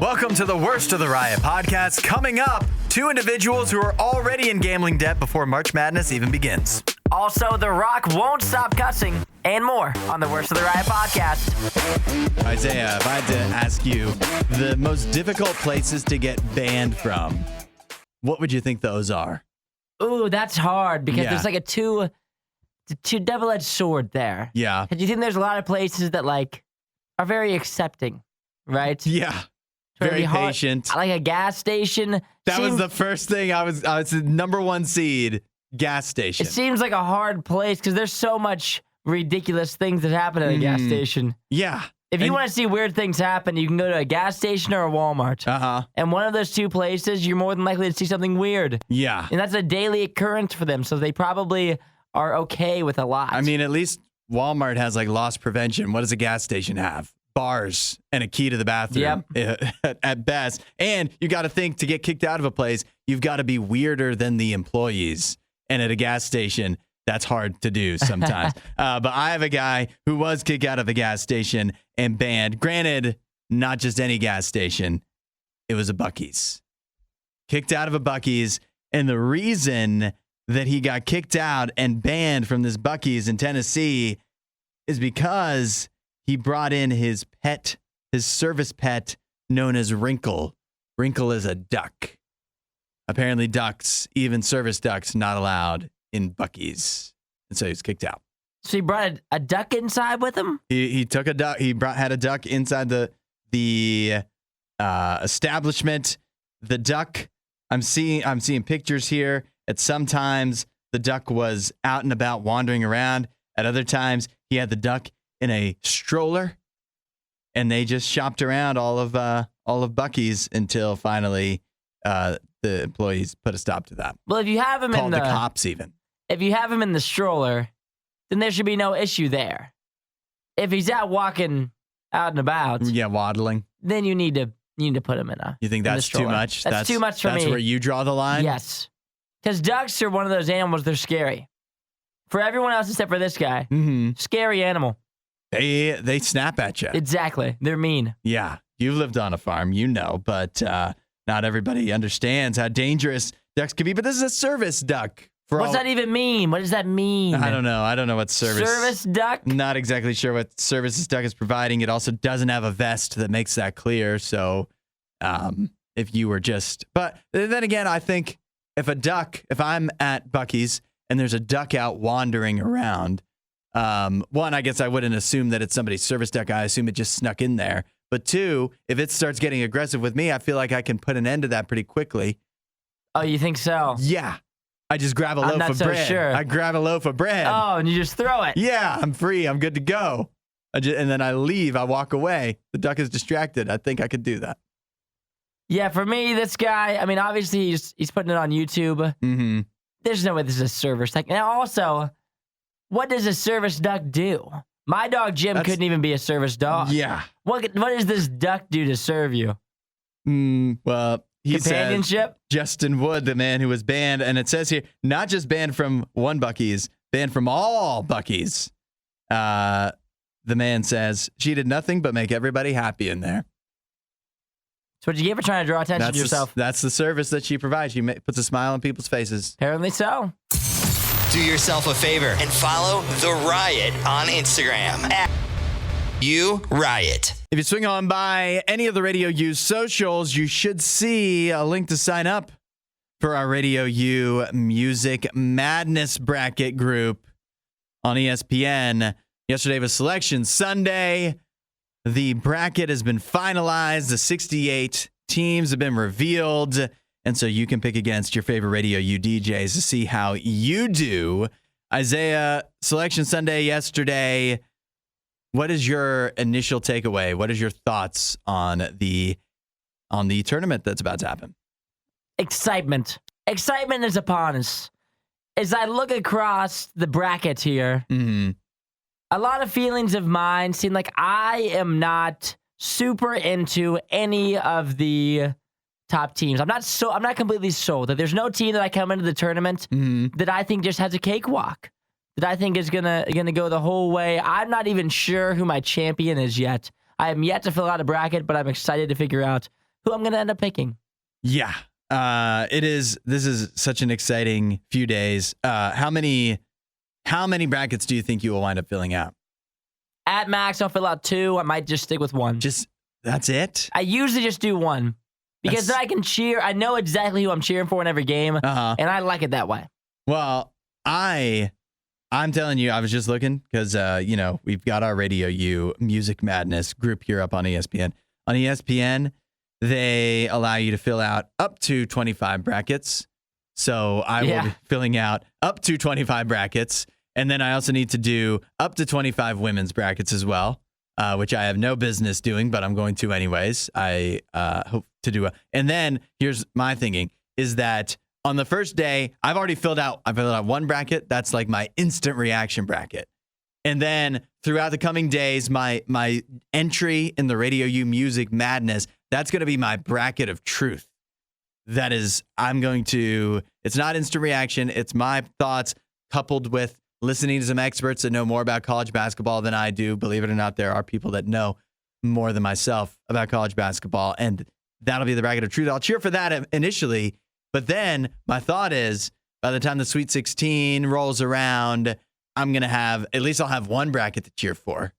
Welcome to the Worst of the Riot podcast. Coming up, two individuals who are already in gambling debt before March Madness even begins. Also, The Rock won't stop cussing, and more on the Worst of the Riot podcast. Isaiah, if I had to ask you the most difficult places to get banned from, what would you think those are? Ooh, that's hard because there's like a two double-edged sword there. Yeah. Do you think there's a lot of places that like are very accepting, right? Yeah. Very patient. Like a gas station. That was the first thing I was the number one seed, gas station. It seems like a hard place because there's so much ridiculous things that happen at a gas station. Yeah. If you want to see weird things happen, you can go to a gas station or a Walmart. Uh-huh. And one of those two places, you're more than likely to see something weird. Yeah. And that's a daily occurrence for them, so they probably are okay with a lot. I mean, at least Walmart has like loss prevention. What does a gas station have? Bars and a key to the bathroom at best. And you got to think, to get kicked out of a place, you've got to be weirder than the employees. And at a gas station, that's hard to do sometimes. But I have a guy who was kicked out of a gas station and banned. Granted, not just any gas station. It was a Buc-ee's. Kicked out of a Buc-ee's. And the reason that he got kicked out and banned from this Buc-ee's in Tennessee is because he brought in his pet, his service pet, known as Wrinkle. Wrinkle is a duck. Apparently ducks, even service ducks, not allowed in Buc-ee's. And so he was kicked out. So he brought a duck inside with him? He took a duck. He had a duck inside the establishment. The duck, I'm seeing pictures here. At sometimes the duck was out and about wandering around. At other times he had the duck in a stroller, and they just shopped around all of Buc-ee's until finally the employees put a stop to that. Well, if you have him called the cops even. If you have him in the stroller, then there should be no issue there. If he's out walking out and about, waddling, then you need to put him in a. You think that's too much? That's too much for me. That's where you draw the line? Yes. Because ducks are one of those animals, they're scary. For everyone else except for this guy, scary animal. They snap at you. Exactly. They're mean. Yeah. You've lived on a farm, but not everybody understands how dangerous ducks can be. But this is a service duck. What's that even mean? What does that mean? I don't know. I don't know what Service duck? Not exactly sure what service this duck is providing. It also doesn't have a vest that makes that clear. So if you were just... But then again, I think if I'm at Buc-ee's and there's a duck out wandering around... one, I guess I wouldn't assume that it's somebody's service duck. I assume it just snuck in there. But two, if it starts getting aggressive with me, I feel like I can put an end to that pretty quickly. Oh, you think so? Yeah. I just grab a loaf of bread. I'm not so sure. I grab a loaf of bread. Oh, and you just throw it. Yeah, I'm free. I'm good to go. And then I leave. I walk away. The duck is distracted. I think I could do that. Yeah, for me, this guy, I mean, obviously he's putting it on YouTube. Mm-hmm. There's no way this is a service duck. And also... what does a service duck do? My dog Jim couldn't even be a service dog. Yeah. What does this duck do to serve you? Well, he companionship? Said Justin Wood, the man who was banned, and it says here, not just banned from one Buc-ee's, banned from all Buc-ee's. The man says, she did nothing but make everybody happy in there. So what you gave her trying to draw attention to yourself? That's the service that she provides. She puts a smile on people's faces. Apparently so. Do yourself a favor and follow The Riot on Instagram @RadioU. If you swing on by any of the RadioU socials, you should see a link to sign up for our RadioU Music Madness Bracket group on ESPN. Yesterday was Selection Sunday. The bracket has been finalized. The 68 teams have been revealed. And so you can pick against your favorite RadioU DJs to see how you do. Isaiah, Selection Sunday yesterday. What is your initial takeaway? What is your thoughts on the tournament that's about to happen? Excitement. Excitement is upon us. As I look across the bracket here, a lot of feelings of mine seem like I am not super into any of the top teams. I'm not completely sold. That there's no team that I come into the tournament that I think just has a cakewalk. That I think is gonna go the whole way. I'm not even sure who my champion is yet. I am yet to fill out a bracket, but I'm excited to figure out who I'm going to end up picking. Yeah. This is such an exciting few days. How many brackets do you think you will wind up filling out? At max, I'll fill out 2. I might just stick with 1. That's it? I usually just do 1 because then I can cheer. I know exactly who I'm cheering for in every game, and I like it that way. Well, I'm telling you, I was just looking because, we've got our RadioU Music Madness group here up on ESPN. On ESPN, they allow you to fill out up to 25 brackets. So I will be filling out up to 25 brackets. And then I also need to do up to 25 women's brackets as well, which I have no business doing, but I'm going to anyways. I hope to do it. And then here's my thinking is that on the first day, I filled out 1 bracket. That's like my instant reaction bracket. And then throughout the coming days, my entry in the RadioU Music Madness, that's going to be my bracket of truth. That is, it's not instant reaction. It's my thoughts coupled with listening to some experts that know more about college basketball than I do. Believe it or not, there are people that know more than myself about college basketball. And that'll be the bracket of truth. I'll cheer for that initially. But then my thought is by the time the Sweet 16 rolls around, I'll have 1 bracket to cheer for.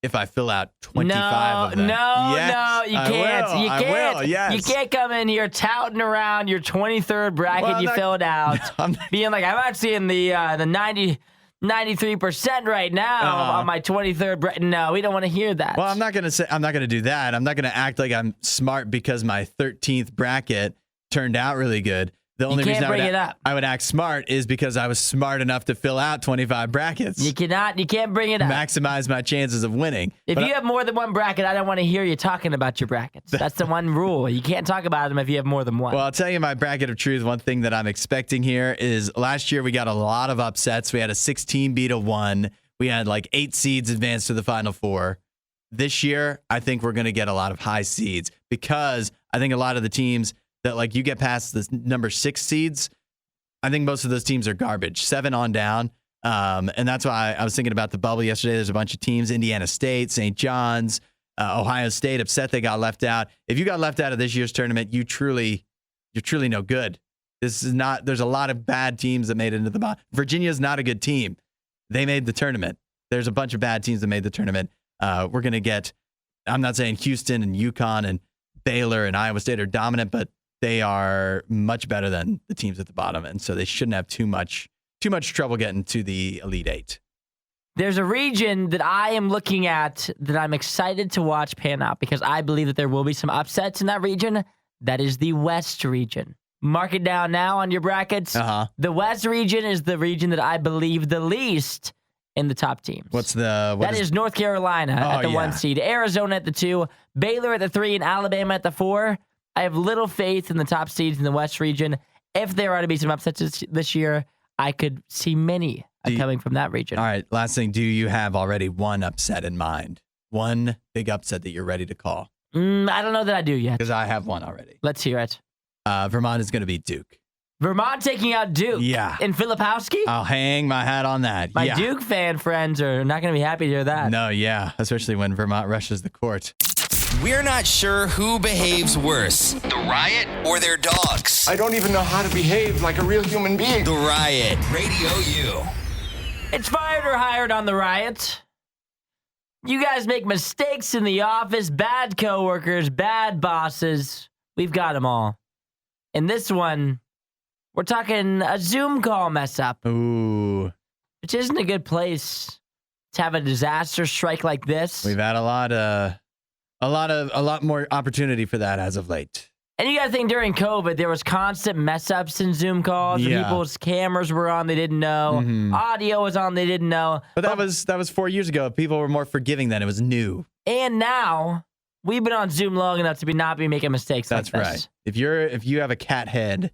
If I fill out 25 of them. No, you can't. I will, yes. You can't come in here touting around your 23rd bracket filled out, being like, I'm actually in the 93% right now on my 23rd bracket. No, we don't want to hear that. Well, I'm not going to do that. I'm not going to act like I'm smart because my 13th bracket turned out really good. The only reason I would act smart is because I was smart enough to fill out 25 brackets. You can't bring it up. Maximize my chances of winning. If you have more than 1 bracket, I don't want to hear you talking about your brackets. That's the one rule. You can't talk about them if you have more than 1. Well, I'll tell you my bracket of truth. One thing that I'm expecting here is last year we got a lot of upsets. We had a 16 beat a 1. We had like 8 seeds advance to the Final Four. This year, I think we're going to get a lot of high seeds because I think a lot of the teams that like you get past the number 6 seeds, I think most of those teams are garbage, 7 on down. And that's why I was thinking about the bubble yesterday. There's a bunch of teams, Indiana State, St. John's, Ohio State, upset they got left out. If you got left out of this year's tournament, you're truly no good. There's a lot of bad teams that made it into the bottom. Virginia's not a good team. They made the tournament. There's a bunch of bad teams that made the tournament. We're going to get, I'm not saying Houston and UConn and Baylor and Iowa State are dominant, but they are much better than the teams at the bottom, and so they shouldn't have too much trouble getting to the Elite 8. There's a region that I am looking at that I'm excited to watch pan out because I believe that there will be some upsets in that region. That is the West region. Mark it down now on your brackets. The West region is the region that I believe the least in the top teams. That is North Carolina at the 1 seed, Arizona at the 2, Baylor at the 3, and Alabama at the 4. I have little faith in the top seeds in the West region. If there are to be some upsets this year, I could see many coming from that region. All right, last thing. Do you have already 1 upset in mind? 1 big upset that you're ready to call? I don't know that I do yet. Because I have 1 already. Let's hear it. Vermont is going to beat Duke. Vermont taking out Duke? Yeah. In Filipowski? I'll hang my hat on that. My Duke fan friends are not going to be happy to hear that. No, yeah. Especially when Vermont rushes the court. We're not sure who behaves worse, the Riot or their dogs. I don't even know how to behave like a real human being. The Riot, RadioU. It's fired or hired on the Riot. You guys make mistakes in the office, bad coworkers, bad bosses. We've got them all. In this one, we're talking a Zoom call mess up. Ooh. Which isn't a good place to have a disaster strike like this. We've had a lot more opportunity for that as of late. And you got to think during COVID, there was constant mess ups in Zoom calls. Yeah. People's cameras were on, they didn't know. Mm-hmm. Audio was on, they didn't know. But that was 4 years ago. People were more forgiving then. It was new. And now we've been on Zoom long enough to not be making mistakes. That's like this. Right. If you have a cat head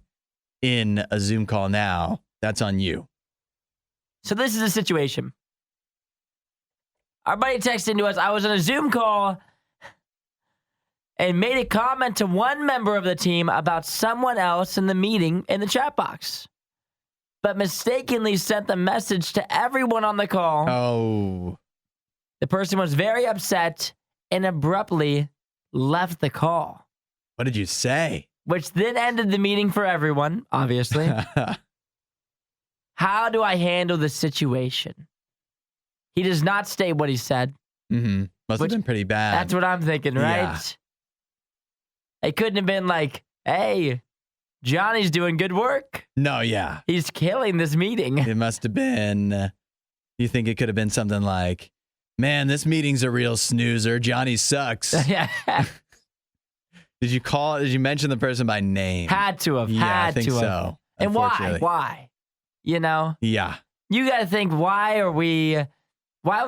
in a Zoom call now, that's on you. So this is the situation. Our buddy texted to us, I was on a Zoom call and made a comment to one member of the team about someone else in the meeting in the chat box, but mistakenly sent the message to everyone on the call. Oh. The person was very upset and abruptly left the call. What did you say? Which then ended the meeting for everyone, obviously. How do I handle this situation? He does not state what he said. Mm-hmm. Must have been pretty bad. That's what I'm thinking, right? Yeah. It couldn't have been like, hey, Johnny's doing good work. No, yeah. He's killing this meeting. It must have been, you think it could have been something like, man, this meeting's a real snoozer. Johnny sucks. Yeah. Did you mention the person by name? Had to have. Yeah, I think so. And why? Why? You know? Yeah. You got to think, why would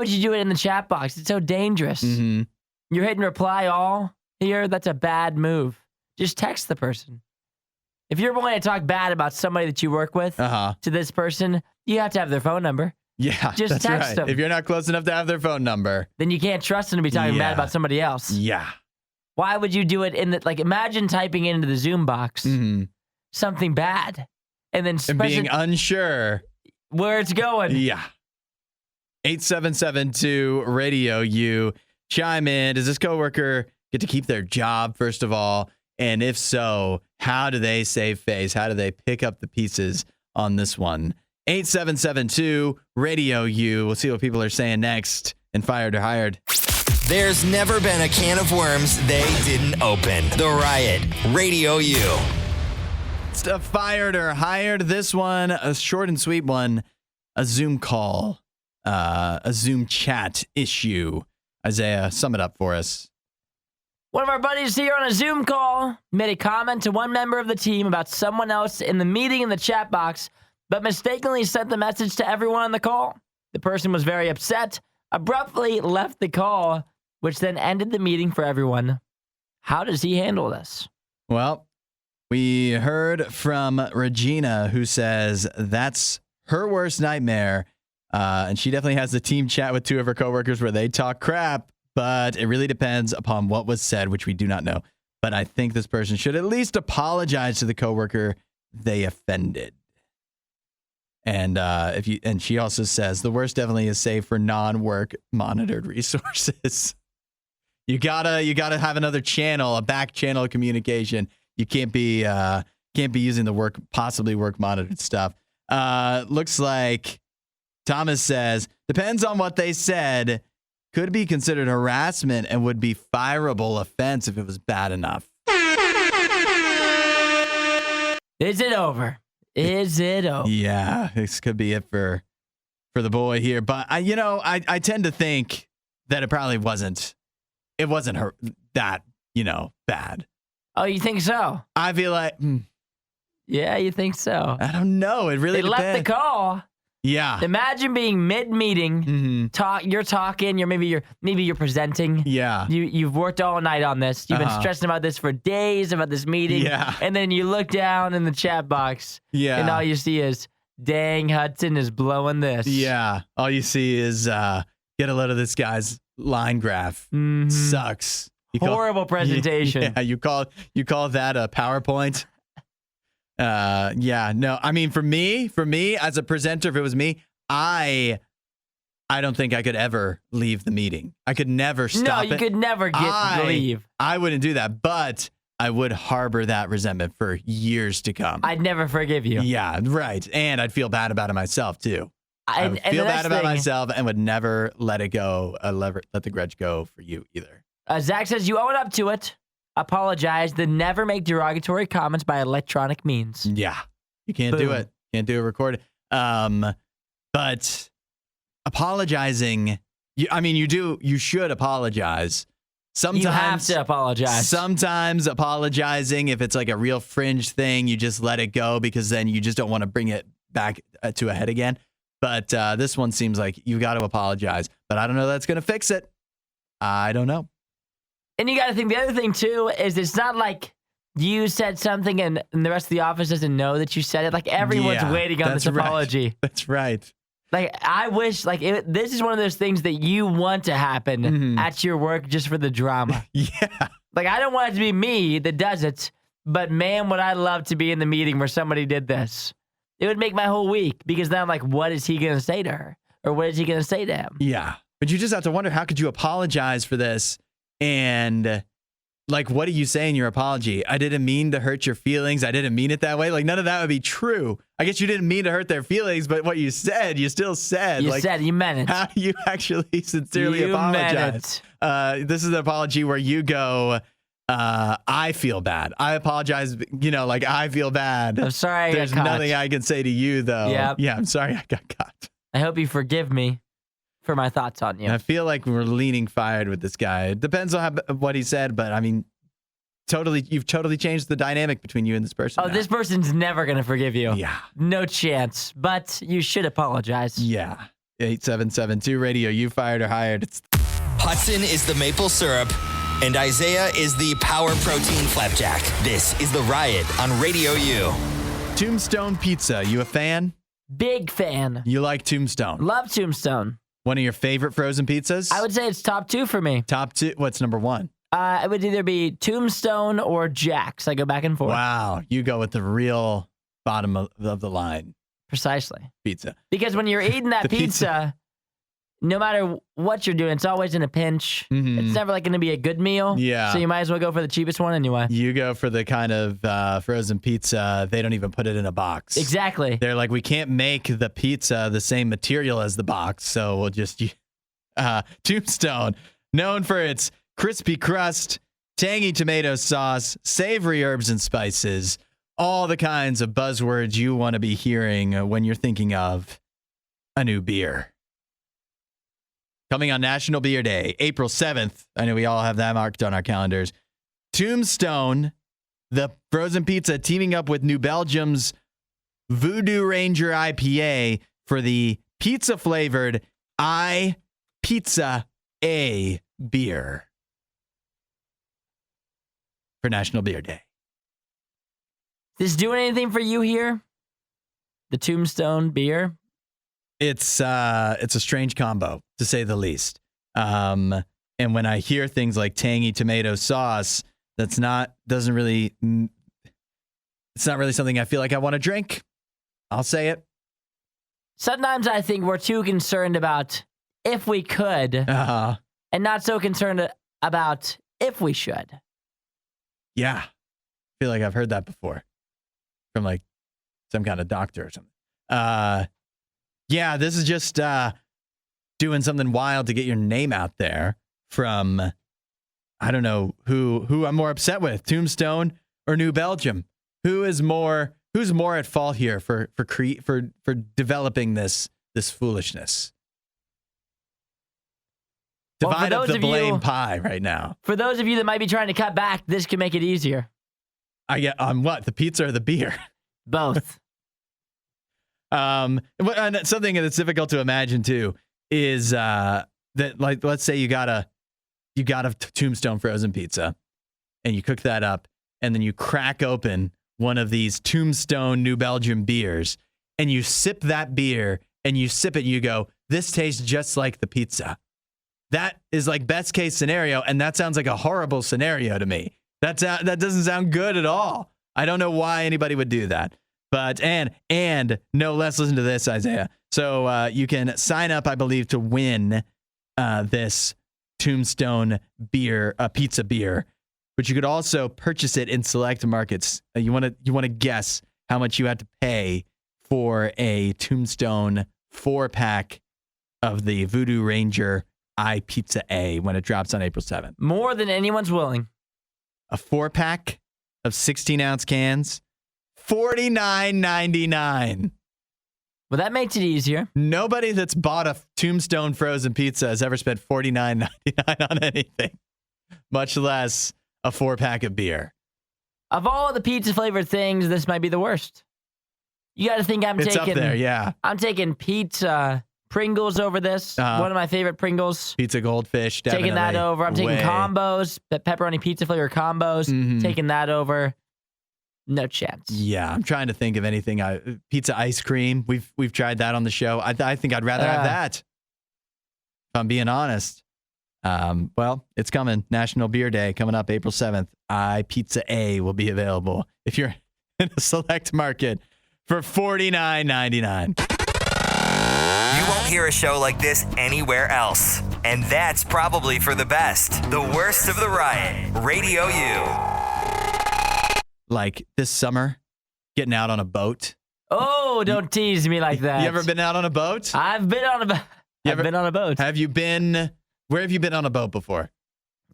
you do it in the chat box? It's so dangerous. Mm-hmm. You're hitting reply all here. That's a bad move. Just text the person. If you're willing to talk bad about somebody that you work with to this person, you have to have their phone number. Yeah, just that's text right. them. If you're not close enough to have their phone number, then you can't trust them to be talking bad about somebody else. Yeah. Why would you do it in the, like, imagine typing into the Zoom box something bad and then being unsure where it's going. Yeah. 8772 RadioU. Chime in. Does this coworker get to keep their job, first of all? And if so, how do they save face? How do they pick up the pieces on this one? 8772 RadioU. We'll see what people are saying next. And Fired or Hired. There's never been a can of worms they didn't open. The Riot, RadioU. Stuff Fired or Hired. This one, a short and sweet one, a Zoom call, a Zoom chat issue. Isaiah, sum it up for us. One of our buddies here on a Zoom call made a comment to one member of the team about someone else in the meeting in the chat box, but mistakenly sent the message to everyone on the call. The person was very upset, abruptly left the call, which then ended the meeting for everyone. How does he handle this? Well, we heard from Regina, who says that's her worst nightmare. And she definitely has the team chat with two of her coworkers where they talk crap, but it really depends upon what was said, which we do not know. But I think this person should at least apologize to the coworker they offended. And she also says the worst definitely is saved for non-work monitored resources. You gotta have another channel, a back channel of communication. You can't be using the possibly work monitored stuff. Looks like Thomas says depends on what they said. Could be considered harassment and would be fireable offense if it was bad enough. Is it over? Is it over? Yeah, this could be it for the boy here. But I tend to think that it probably wasn't. It wasn't that bad. Oh, you think so? I feel like. Yeah, you think so? I don't know. It really depends. Left the call. Yeah. Imagine being mid-meeting. You're talking. Maybe you're presenting. Yeah. You've worked all night on this. You've been stressing about this for days about this meeting. Yeah. And then you look down in the chat box. Yeah. And all you see is, dang, Hudson is blowing this. Yeah. All you see is get a load of this guy's line graph. Sucks. Horrible presentation. Yeah. You call that a PowerPoint? Yeah, no, I mean, for me as a presenter, if it was me, I don't think I could ever leave the meeting. I could never stop it. No, you could never leave. I wouldn't do that, but I would harbor that resentment for years to come. I'd never forgive you. Yeah, right. And I'd feel bad about it myself too. I would feel bad about myself and would never let it go, let the grudge go for you either. Zach says you own up to it. Apologize, then never make derogatory comments by electronic means. Yeah, you can't do it. Can't do it recorded. But apologizing, you should apologize. Sometimes you have to apologize. Sometimes apologizing, if it's like a real fringe thing, you just let it go because then you just don't want to bring it back to a head again. But this one seems like you got to apologize. But I don't know that's going to fix it. I don't know. And you got to think the other thing, too, is it's not like you said something and the rest of the office doesn't know that you said it. Like, everyone's waiting on this apology. That's right. Like, I wish, this is one of those things that you want to happen at your work just for the drama. Yeah. Like, I don't want it to be me that does it, but man, would I love to be in the meeting where somebody did this. It would make my whole week because then I'm like, what is he going to say to her? Or what is he going to say to him? Yeah. But you just have to wonder, how could you apologize for this? And Like, what do you say in your apology? I didn't mean to hurt your feelings. I didn't mean it that way. Like, none of that would be true. I guess you didn't mean to hurt their feelings, but what you said, you still said. You meant it. How do you actually sincerely apologize? This is an apology where you go, I feel bad. I apologize. I feel bad. I'm sorry. There's nothing I can say to you, though. Yep. Yeah, I'm sorry I got caught. I hope you forgive me for my thoughts on you. I feel like we're leaning fired with this guy. It depends on what he said, but I mean, you've totally changed the dynamic between you and this person. Oh, now. This person's never going to forgive you. Yeah. No chance. But you should apologize. Yeah. 8772 Radio, you fired or hired. Hudson is the maple syrup, and Isaiah is the power protein flapjack. This is The Riot on RadioU. Tombstone Pizza, you a fan? Big fan. You like Tombstone? Love Tombstone. One of your favorite frozen pizzas? I would say it's top 2 for me. Top 2? What's number 1? It would either be Tombstone or Jack's. I go back and forth. Wow. You go with the real bottom of the line. Precisely. Pizza. Because when you're eating that pizza, no matter what you're doing, it's always in a pinch. Mm-hmm. It's never going to be a good meal. Yeah. So you might as well go for the cheapest one anyway. You go for the kind of frozen pizza, they don't even put it in a box. Exactly. They're like, we can't make the pizza the same material as the box, so we'll just Tombstone, known for its crispy crust, tangy tomato sauce, savory herbs and spices, all the kinds of buzzwords you want to be hearing when you're thinking of a new beer. Coming on National Beer Day, April 7th. I know we all have that marked on our calendars. Tombstone, the frozen pizza, teaming up with New Belgium's Voodoo Ranger IPA for the pizza-flavored Pizza A beer for National Beer Day. This doing anything for you here? The Tombstone beer? It's a strange combo, to say the least. And when I hear things like tangy tomato sauce, it's not really something I feel like I want to drink. I'll say it. Sometimes I think we're too concerned about if we could, and not so concerned about if we should. Yeah. I feel like I've heard that before from like some kind of doctor or something. Yeah, this is just doing something wild to get your name out there from, I don't know who I'm more upset with, Tombstone or New Belgium. Who's more at fault here for developing this foolishness? Divide up the blame pie right now. For those of you that might be trying to cut back, this can make it easier. I get on what? The pizza or the beer? Both. And something that's difficult to imagine too is that, like, let's say you got a Tombstone frozen pizza and you cook that up and then you crack open one of these Tombstone New Belgium beers and you sip that beer and you sip it and you go, this tastes just like the pizza. That is like best case scenario, and that sounds like a horrible scenario to me. That doesn't sound good at all. I don't know why anybody would do that. But and no less, listen to this, Isaiah. So you can sign up, I believe, to win this Tombstone beer, pizza beer. But you could also purchase it in select markets. You want to guess how much you have to pay for a Tombstone 4-pack of the Voodoo Ranger Pizza A when it drops on April 7th. More than anyone's willing. A 4-pack of 16-ounce cans, $49.99. Well, that makes it easier. Nobody that's bought a Tombstone frozen pizza has ever spent $49.99 on anything, much less a 4-pack of beer. Of all the pizza-flavored things, this might be the worst. You got to think It's up there, yeah. I'm taking pizza Pringles over this. One of my favorite Pringles. Pizza Goldfish, definitely. Taking that over. I'm taking combos, the pepperoni pizza flavor combos. Mm-hmm. Taking that over. No chance. Yeah, I'm trying to think of anything. Pizza ice cream. We've tried that on the show. I think I'd rather have that. If I'm being honest. Well, it's coming. National Beer Day coming up April 7th. Pizza A will be available if you're in a select market for $49.99. You won't hear a show like this anywhere else. And that's probably for the best. The worst of the riot. Radio U. Like this summer, getting out on a boat. Oh, don't tease me like that. You ever been out on a boat? I've been on a boat. I've been on a boat. Have you been? Where have you been on a boat before?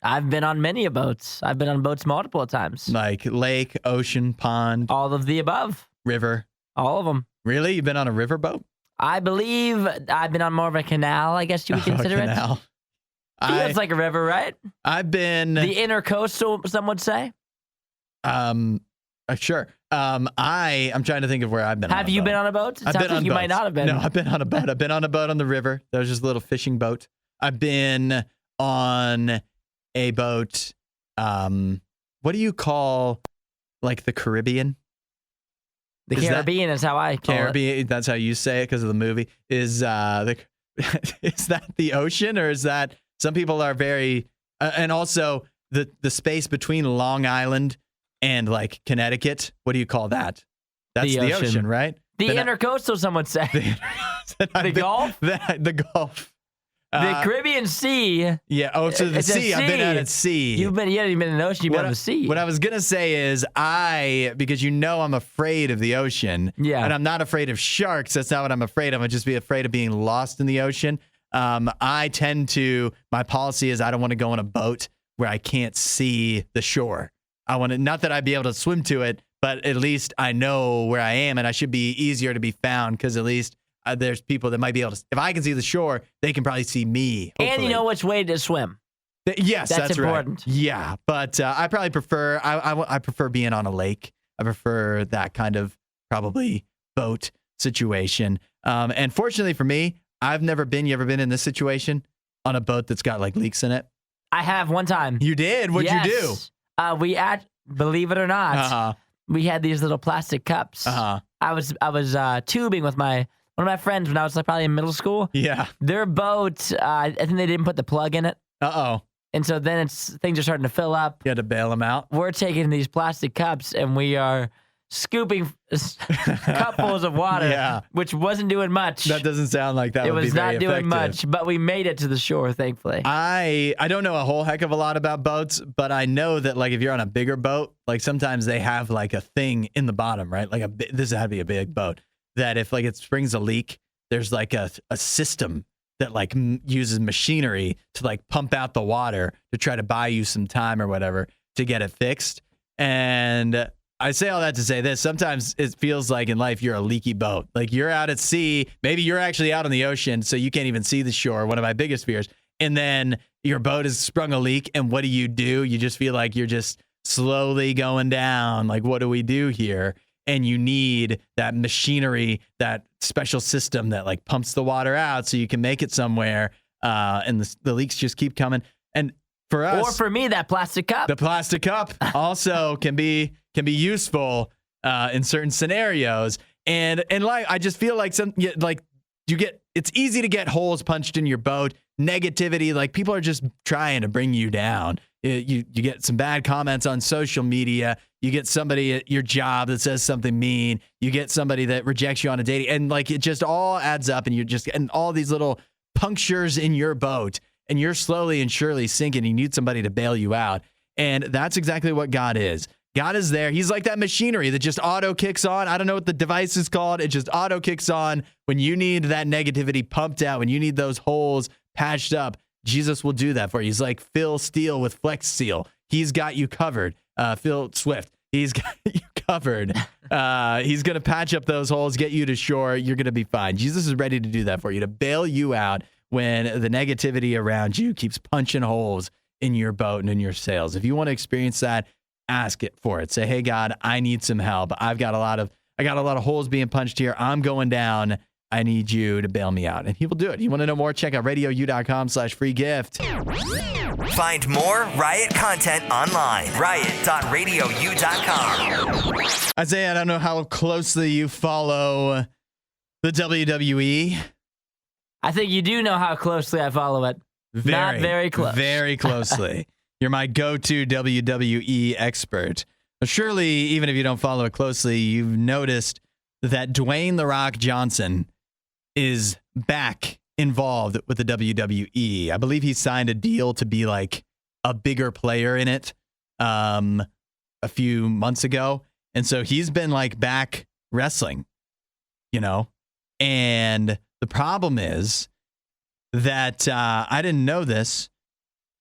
I've been on many boats. I've been on boats multiple times. Like lake, ocean, pond, All of the above. river. All of them. Really? You've been on a river boat? I believe I've been on more of a canal, I guess you would consider it. Canal. Feels like a river, right? I've been The intercoastal, some would say. Sure. I'm trying to think of where I've been. Have you been on a boat? It I've sounds been like on you boats. might not have been. No, I've been on a boat. I've been on a boat on the river. There was just a little fishing boat. I've been on a boat. What do you call like the Caribbean? The Caribbean is how I call it. Caribbean. That's how you say it because of the movie. Is that the ocean or is that some people are very and also the space between Long Island and like Connecticut? What do you call that? That's the ocean, right? The intercoastal, some would say. The Gulf? The Gulf. The Caribbean Sea. Yeah. Oh, so the sea. I've been out at sea. You've been in the ocean. You've been on the sea. What I was gonna say is because I'm afraid of the ocean. Yeah. And I'm not afraid of sharks. That's not what I'm afraid of. I'm just be afraid of being lost in the ocean. My policy is I don't want to go on a boat where I can't see the shore. I want to, not that I'd be able to swim to it, but at least I know where I am and I should be easier to be found because at least there's people that might be able to, if I can see the shore, they can probably see me. Hopefully. And you know which way to swim. Yes, that's important. Right. Yeah, but I probably prefer, I prefer being on a lake. I prefer that kind of probably boat situation. And fortunately for me, I've never been, you ever been in this situation on a boat that's got like leaks in it? I have one time. You did? What'd you do? Believe it or not, we had these little plastic cups. I was tubing with one of my friends when I was like probably in middle school. Yeah. Their boat, I think they didn't put the plug in it. And so then things are starting to fill up. You had to bail them out. We're taking these plastic cups and we are scooping cupfuls of water, which wasn't doing much. That doesn't sound like that. It would was be very not doing effective. much, but we made it to the shore, thankfully. I don't know a whole heck of a lot about boats, but I know that like if you're on a bigger boat, like sometimes they have like a thing in the bottom, right? Like this had to be a big boat that if like it springs a leak, there's like a system that like uses machinery to like pump out the water to try to buy you some time or whatever to get it fixed. And I say all that to say this. Sometimes it feels like in life you're a leaky boat. Like you're out at sea. Maybe you're actually out on the ocean, so you can't even see the shore. One of my biggest fears. And then your boat has sprung a leak, and what do? You just feel like you're just slowly going down. Like, what do we do here? And you need that machinery, that special system that like pumps the water out so you can make it somewhere. And the leaks just keep coming. And for us, or for me, that plastic cup. The plastic cup also can be useful in certain scenarios. And like I just feel like it's easy to get holes punched in your boat. Negativity, like people are just trying to bring you down. You get some bad comments on social media. You get somebody at your job that says something mean. You get somebody that rejects you on a date, and like it just all adds up, and you're just getting all these little punctures in your boat, and you're slowly and surely sinking. You need somebody to bail you out, and that's exactly what God is. God is there. He's like that machinery that just auto kicks on. I don't know what the device is called. It just auto kicks on when you need that negativity pumped out, when you need those holes patched up. Jesus will do that for you. He's like Phil Steele with Flex Seal. He's got you covered. Phil Swift. He's got you covered. He's going to patch up those holes, get you to shore. You're going to be fine. Jesus is ready to do that for you, to bail you out when the negativity around you keeps punching holes in your boat and in your sails. If you want to experience that, ask it for it. Say, hey, God, I need some help. I got a lot of holes being punched here. I'm going down. I need you to bail me out. And he will do it. You want to know more? Check out RadioU.com/free gift. Find more Riot content online. Riot.radiou.com. Isaiah, I don't know how closely you follow the WWE. I think you do know how closely I follow it. Not very close. Very closely. You're my go-to WWE expert. Surely, even if you don't follow it closely, you've noticed that Dwayne "The Rock" Johnson is back involved with the WWE. I believe he signed a deal to be like a bigger player in it a few months ago. And so he's been like back wrestling, and the problem is that I didn't know this,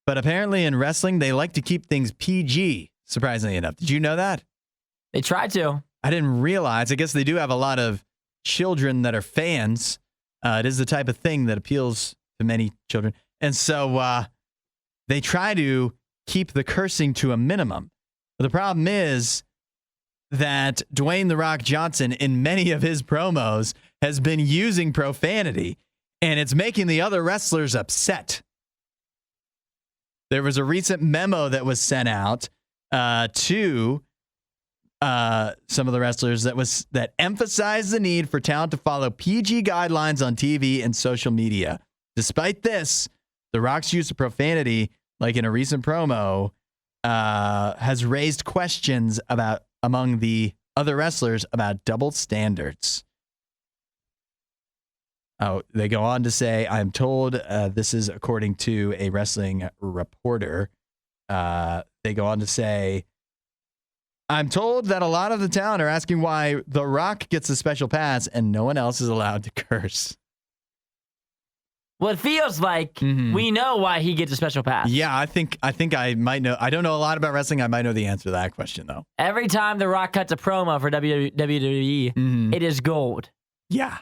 but apparently in wrestling, they like to keep things PG, surprisingly enough. Did you know that? They try to. I didn't realize. I guess they do have a lot of children that are fans. It is the type of thing that appeals to many children. And so they try to keep the cursing to a minimum. But the problem is that Dwayne "The Rock" Johnson, in many of his promos, has been using profanity, and it's making the other wrestlers upset. There was a recent memo that was sent out to some of the wrestlers that emphasized the need for talent to follow PG guidelines on TV and social media. Despite this, The Rock's use of profanity, like in a recent promo, has raised questions among the other wrestlers about double standards. Oh, they go on to say, I'm told, this is according to a wrestling reporter. They go on to say, I'm told that a lot of the town are asking why The Rock gets a special pass and no one else is allowed to curse. Well, it feels like we know why he gets a special pass. Yeah, I think I might know. I don't know a lot about wrestling. I might know the answer to that question, though. Every time The Rock cuts a promo for WWE, it is gold. Yeah.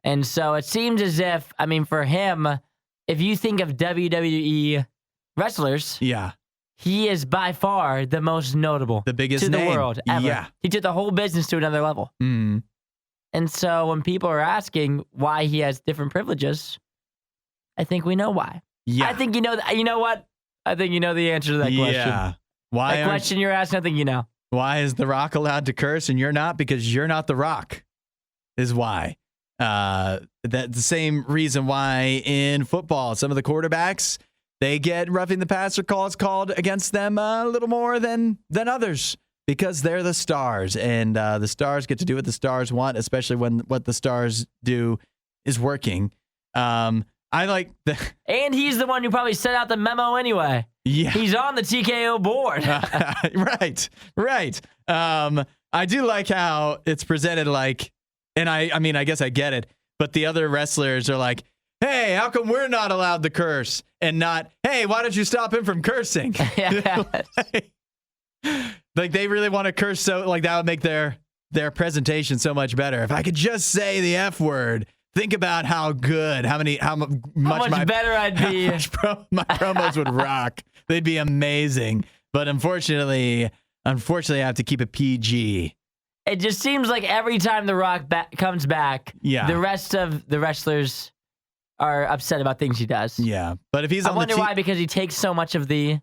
And so it seems as if, for him, if you think of WWE wrestlers, he is by far the most notable. The biggest to name. The world ever. Yeah. He took the whole business to another level. Mm. And so when people are asking why he has different privileges, I think we know why. Yeah. I think you know. You know what? I think you know the answer to that question. Yeah. Why that question you're asking, I think you know. Why is The Rock allowed to curse and you're not? Because you're not The Rock. Is why. That's the same reason why in football, some of the quarterbacks, they get roughing the passer calls called against them a little more than others because they're the stars, and the stars get to do what the stars want, especially when what the stars do is working. I like the and he's the one who probably sent out the memo anyway. Yeah, he's on the TKO board. Right. I do like how it's presented like, and I guess I get it, but the other wrestlers are like, hey, how come we're not allowed to curse? And not, hey, why don't you stop him from cursing? Like they really want to curse, so like that would make their presentation so much better. If I could just say the F word, think about how much better I'd be. My promos would rock. They'd be amazing. But unfortunately, I have to keep it PG. It just seems like every time The Rock comes back, the rest of the wrestlers are upset about things he does. Yeah, but if he's on I wonder why, because he takes so much of the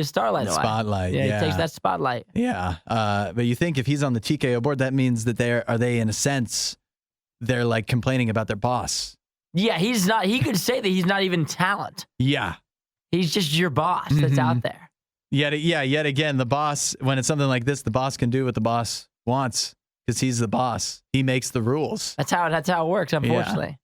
starlight away. Spotlight. Yeah, he takes that spotlight. Yeah, but you think if he's on the TKO board, that means that they in a sense they're like complaining about their boss. Yeah, he's not. He could say that he's not even talent. Yeah, he's just your boss that's out there. Yet again, the boss, when it's something like this, the boss can do what the boss wants because he's the boss. He makes the rules. That's how it works, unfortunately. Yeah.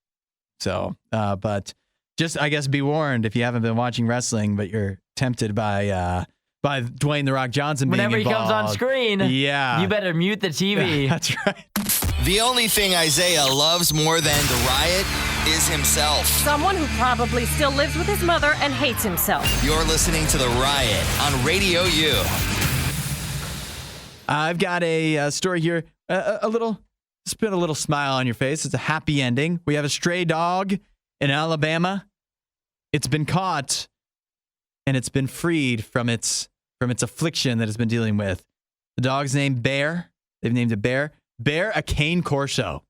So, but just, I guess, be warned if you haven't been watching wrestling, but you're tempted by Dwayne "The Rock" Johnson being involved. Whenever he comes on screen, you better mute the TV. That's right. The only thing Isaiah loves more than the Riot is himself. Someone who probably still lives with his mother and hates himself. You're listening to The Riot on RadioU. I've got a story here. Just put a little smile on your face. It's a happy ending. We have a stray dog in Alabama. It's been caught and it's been freed from its affliction that it's been dealing with. The dog's named Bear. They've named it Bear. Bear, a cane corso.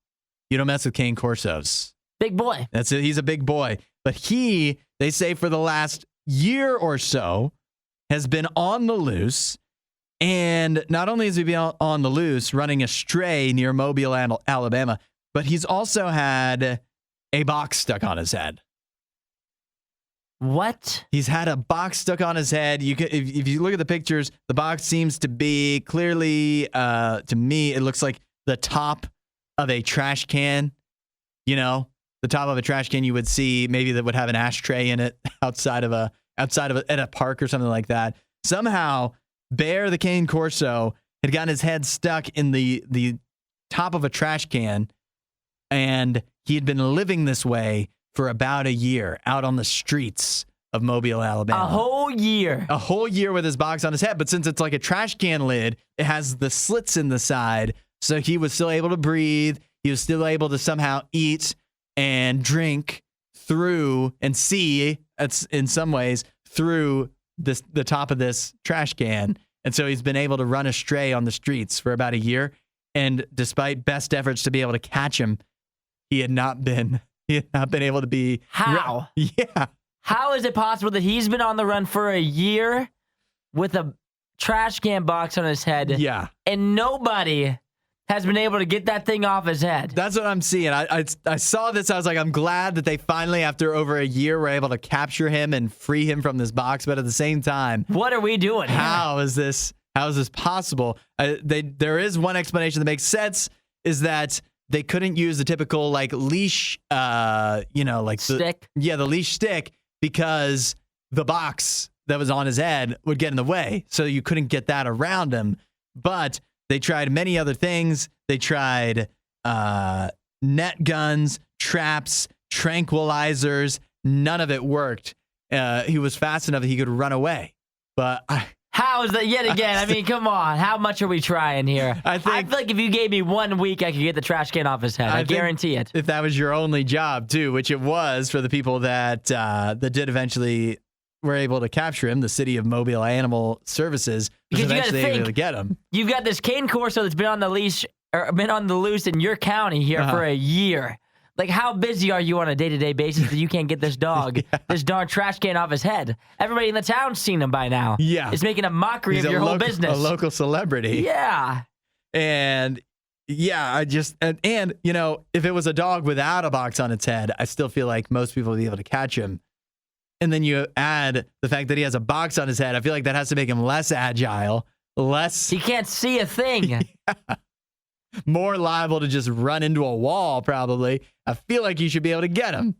You don't mess with cane corsos. Big boy. That's it. He's a big boy. But they say for the last year or so, has been on the loose. And not only has he been on the loose, running astray near Mobile, Alabama, but he's also had a box stuck on his head. What? He's had a box stuck on his head. If you look at the pictures, the box seems to be clearly, to me, it looks like the top of a trash can, the top of a trash can you would see maybe that would have an ashtray in it outside of at a park or something like that. Somehow, Bear the Cane Corso had gotten his head stuck in the top of a trash can, and he had been living this way for about a year out on the streets of Mobile, Alabama. A whole year. A whole year with his box on his head. But since it's like a trash can lid, it has the slits in the side. So he was still able to breathe. He was still able to somehow eat and drink through and see, in some ways, through the top of this trash can. And so he's been able to run astray on the streets for about a year. And despite best efforts to be able to catch him, he had not been able to be. How? Yeah. How is it possible that he's been on the run for a year with a trash can box on his head? Yeah. And nobody has been able to get that thing off his head. That's what I'm seeing. I saw this. I was like, I'm glad that they finally, after over a year, were able to capture him and free him from this box. But at the same time, what are we doing here? How is this possible? There is one explanation that makes sense, is that they couldn't use the typical like leash, stick. The leash stick, because the box that was on his head would get in the way. So you couldn't get that around him. But they tried many other things. They tried net guns, traps, tranquilizers. None of it worked. He was fast enough that he could run away. But how is that yet again? I mean, come on. How much are we trying here? I feel like if you gave me 1 week, I could get the trash can off his head. I guarantee it. If that was your only job, too, which it was for the people that did eventually were able to capture him, the city of Mobile Animal Services was eventually able to get him. You've got this cane corso that's been on the leash or been on the loose in your county here for a year. Like, how busy are you on a day-to-day basis that you can't get this dog, this darn trash can off his head? Everybody in the town's seen him by now. Yeah. It's making a mockery of your whole business. A local celebrity. Yeah. And yeah, and you know, if it was a dog without a box on its head, I still feel like most people would be able to catch him. And then you add the fact that he has a box on his head. I feel like that has to make him less agile, He can't see a thing. More liable to just run into a wall, probably. I feel like you should be able to get him.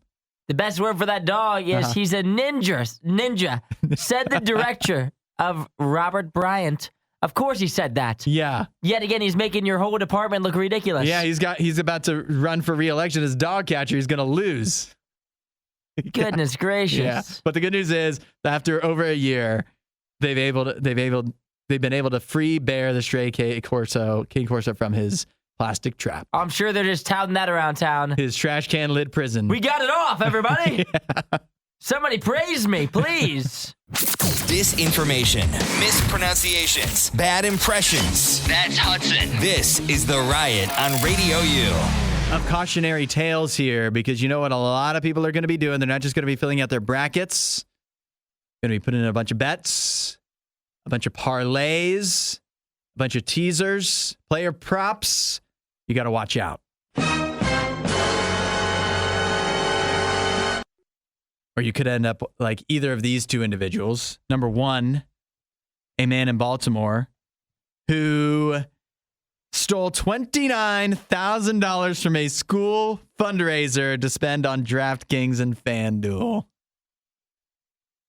The best word for that dog is he's a ninja, said the director of Robert Bryant. Of course he said that. Yeah. Yet again, he's making your whole department look ridiculous. Yeah, he's about to run for re-election as dog catcher. He's going to lose. Goodness gracious. Yeah. But the good news is that after over a year, they've been able to free Bear the stray Cane Corso from his plastic trap. I'm sure they're just touting that around town. His trash can lid prison. We got it off, everybody. Yeah. Somebody praise me, please. Disinformation, mispronunciations, bad impressions. That's Hudson. This is The Riot on RadioU. Of cautionary tales here, because you know what a lot of people are going to be doing? They're not just going to be filling out their brackets. They're going to be putting in a bunch of bets, a bunch of parlays, a bunch of teasers, player props. You got to watch out. Or you could end up like either of these two individuals. Number one, a man in Baltimore who stole $29,000 from a school fundraiser to spend on DraftKings and FanDuel.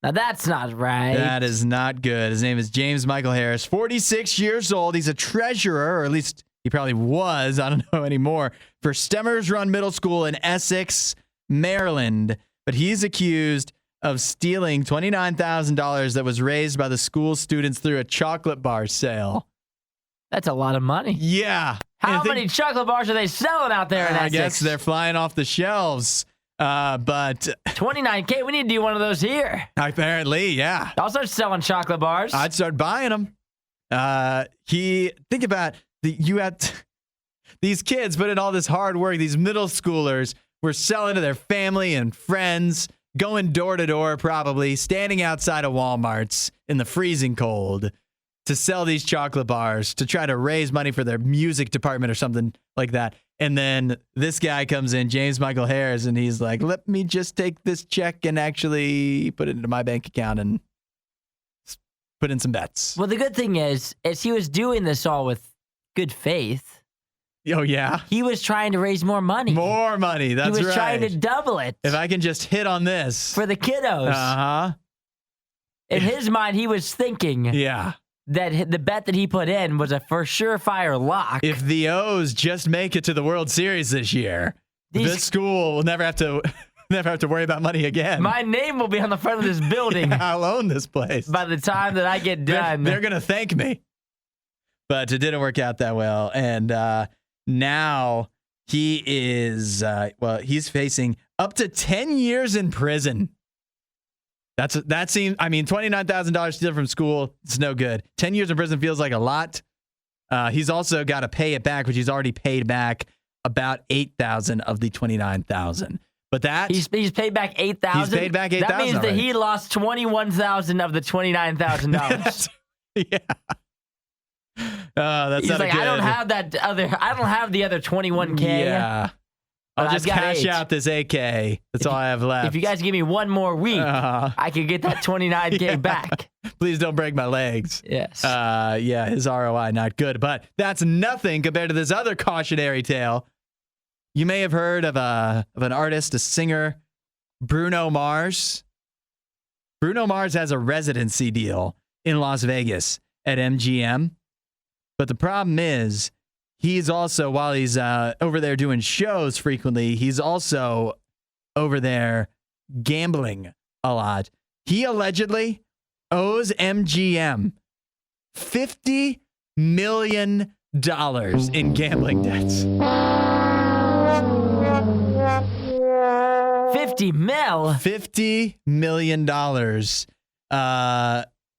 Now that's not right. That is not good. His name is James Michael Harris, 46 years old. He's a treasurer, or at least he probably was, I don't know anymore, for Stemmers Run Middle School in Essex, Maryland. But he's accused of stealing $29,000 that was raised by the school students through a chocolate bar sale. That's a lot of money. Yeah. How many chocolate bars are they selling out there in Essex? I guess they're flying off the shelves. But $29K, we need to do one of those here. Apparently, yeah. I'll start selling chocolate bars. I'd start buying them. Think about you had these kids put in all this hard work. These middle schoolers were selling to their family and friends, going door to door, probably standing outside of Walmarts in the freezing cold to sell these chocolate bars to try to raise money for their music department or something like that. And then this guy comes in, James Michael Harris, and he's like, let me just take this check and actually put it into my bank account and put in some bets. Well, the good thing is he was doing this all with good faith. Oh, yeah? He was trying to raise more money. More money. That's right. He was trying to double it. If I can just hit on this. For the kiddos. Uh-huh. In his mind, he was thinking Yeah. that the bet that he put in was a for surefire lock. If the O's just make it to the World Series this year, this school will never have to worry about money again. My name will be on the front of this building. I'll own this place. By the time that I get done. They're going to thank me. But it didn't work out that well. And now he is, he's facing up to 10 years in prison. That seems, $29,000 steal from school, it's no good. 10 years in prison feels like a lot. He's also got to pay it back, which he's already paid back about $8,000 of the $29,000. But that he's paid back $8,000. He's paid back $8,000. That means that he lost $21,000 of the $29,000. Yeah. That's he's not like, good. I don't have the other 21K. Yeah. I'll just cash out this AK. That's all I have left. If you guys give me one more week, I could get that 29K back. Please don't break my legs. Yes. His ROI not good, but that's nothing compared to this other cautionary tale. You may have heard of an artist, a singer, Bruno Mars. Bruno Mars has a residency deal in Las Vegas at MGM. But the problem is, he's also, while he's over there doing shows frequently, he's also over there gambling a lot. He allegedly owes MGM $50 million in gambling debts. 50 mil? $50 million.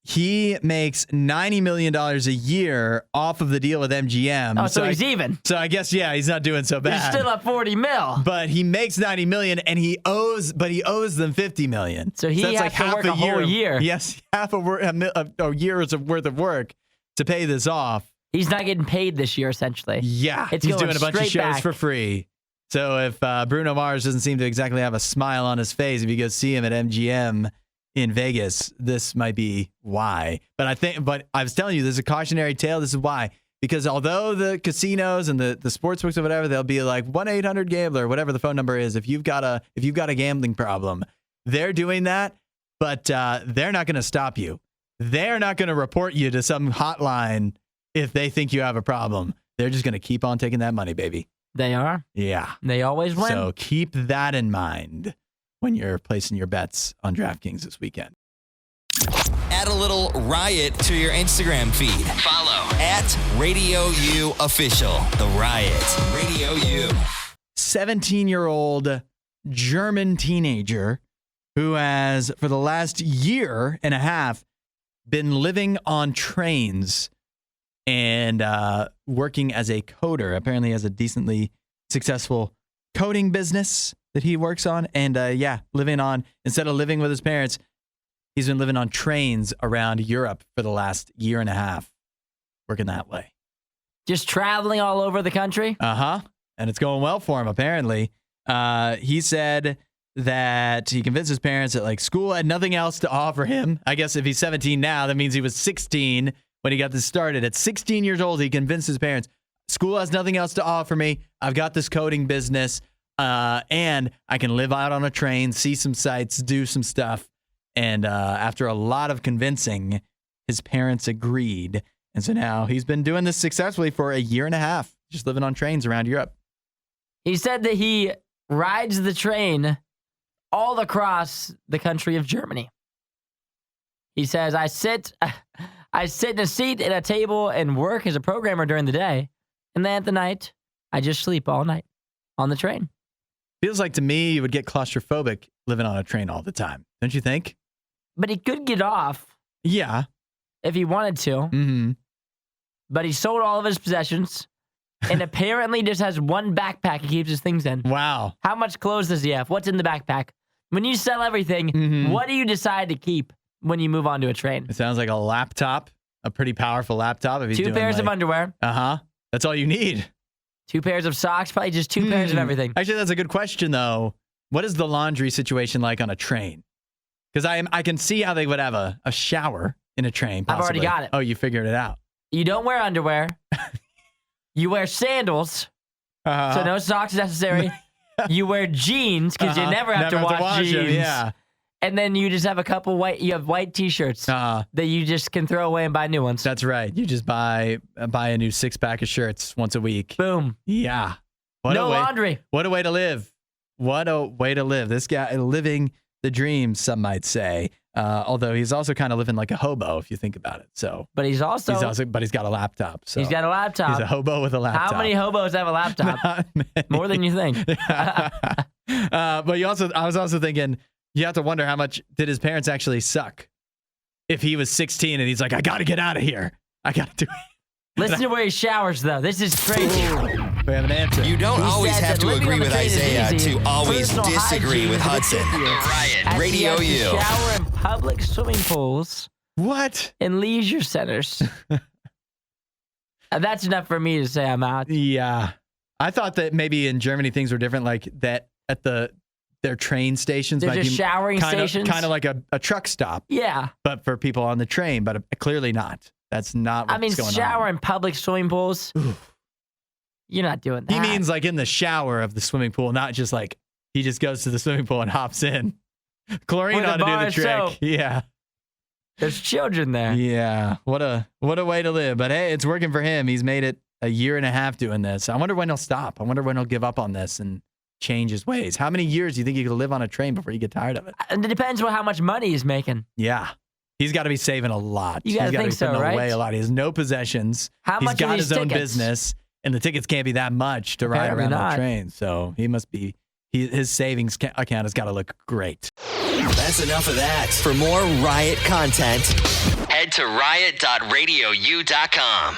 He makes $90 million a year off of the deal with MGM. Oh, so he's even. So I guess, he's not doing so bad. He's still at 40 mil. But he makes $90 million and he owes them $50 million. So that's like to work a whole year. Yes, half a year's worth of work to pay this off. He's not getting paid this year, essentially. Yeah, he's doing a bunch of shows back. for free. So if Bruno Mars doesn't seem to exactly have a smile on his face, if you go see him at MGM in Vegas, this might be why. But I was telling you, this is a cautionary tale. This is why. Because although the casinos and the sportsbooks or whatever, they'll be like 1-800-GAMBLER, whatever the phone number is, if you've got a gambling problem, they're doing that, but they're not going to stop you. They're not going to report you to some hotline if they think you have a problem. They're just going to keep on taking that money, baby. They are. Yeah. They always win. So keep that in mind when you're placing your bets on DraftKings this weekend. Add a little riot to your Instagram feed. Follow @RadioU Official. The Riot. Radio U. 17-year-old German teenager who has, for the last year and a half, been living on trains and working as a coder. Apparently has a decently successful coding business that he works on. And instead of living with his parents, he's been living on trains around Europe for the last year and a half, working that way. Just traveling all over the country? Uh-huh. And it's going well for him, apparently. He said that he convinced his parents that school had nothing else to offer him. I guess if he's 17 now, that means he was 16 when he got this started. At 16 years old, he convinced his parents, school has nothing else to offer me. I've got this coding business, and I can live out on a train, see some sights, do some stuff. And after a lot of convincing, his parents agreed. And so now he's been doing this successfully for a year and a half, just living on trains around Europe. He said that he rides the train all across the country of Germany. He says, I sit in a seat at a table and work as a programmer during the day. And then at the night, I just sleep all night on the train. Feels like to me you would get claustrophobic living on a train all the time. Don't you think? But he could get off. Yeah. If he wanted to. Mm-hmm. But he sold all of his possessions and apparently just has one backpack he keeps his things in. Wow. How much clothes does he have? What's in the backpack? When you sell everything, what do you decide to keep when you move onto a train? It sounds like a laptop, a pretty powerful laptop. If he's 2 pairs of underwear. Uh-huh. That's all you need. 2 pairs of socks, probably just 2 pairs of everything. Actually, that's a good question, though. What is the laundry situation like on a train? Because I can see how they would have a shower in a train, possibly. I've already got it. Oh, you figured it out. You don't wear underwear. You wear sandals. So no socks necessary. You wear jeans because you never have to wash jeans. them, yeah. And then you just have a couple white T-shirts that you just can throw away and buy new ones. That's right. You just buy a new 6-pack of shirts once a week. Boom. Yeah. No laundry. What a way to live. What a way to live. This guy living the dream, some might say. Although he's also kind of living like a hobo if you think about it. So, but he's got a laptop. So he's got a laptop. He's a hobo with a laptop. How many hobos have a laptop? More than you think. But I was also thinking, you have to wonder how much did his parents actually suck? If he was 16 and he's like, I got to get out of here. I got to do it. Listen to where he showers, though. This is crazy. We have an answer. You don't always have to agree with Isaiah to always disagree with Hudson. Riot. Radio U. Shower in public swimming pools. What? In leisure centers. That's enough for me to say I'm out. Yeah. I thought that maybe in Germany things were different, like that at their train stations. They're just showering stations? Kind of like a truck stop. Yeah. But for people on the train, but clearly not. That's not what's going on. Shower in public swimming pools. You're not doing that. He means like in the shower of the swimming pool, not just like he just goes to the swimming pool and hops in. Chlorine ought to do the trick. Soap. Yeah. There's children there. Yeah. What a way to live. But hey, it's working for him. He's made it a year and a half doing this. I wonder when he'll stop. I wonder when he'll give up on this and change his ways. How many years do you think you could live on a train before you get tired of it? It depends on how much money he's making. Yeah. He's got to be saving a lot. You got to think so, right? Away a lot. He has no possessions. How much? He's got his own tickets? Business, and the tickets can't be that much to ride around on a train. So he must be. His savings account has got to look great. That's enough of that. For more Riot content, head to riot.radiou.com.